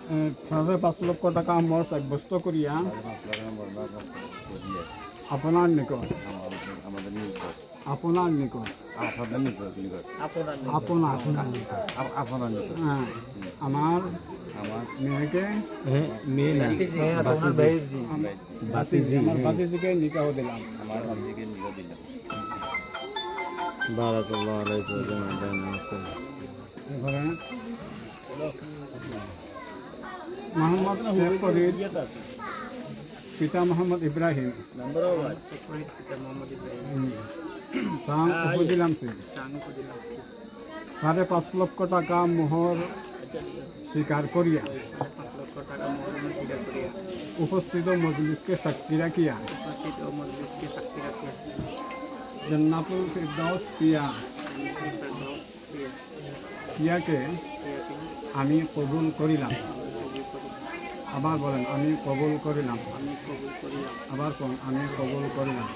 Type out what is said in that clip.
£5,00,000 মোর সাব্যস্ত করিয়া আপনার নিকট আপনার নিকট হ্যাঁ আমার মেয়েকে বাতিজিকে নিকাহ দিলাম। এবারে মোহাম্মদ শেখ ফরিদ পিতা মোহাম্মদ ইব্রাহিম সাং উপজেলা £5,00,000 মোহর স্বীকার করিয়া উপস্থিত মজলিসকে সাক্ষী রাখিয়া জান্নাতুল ফিরদাউস পিয়াকে আমি কবুল করিলাম। আবার বলেন আমি কবুল করিলাম। আবার কোন আমি কবুল করিলাম।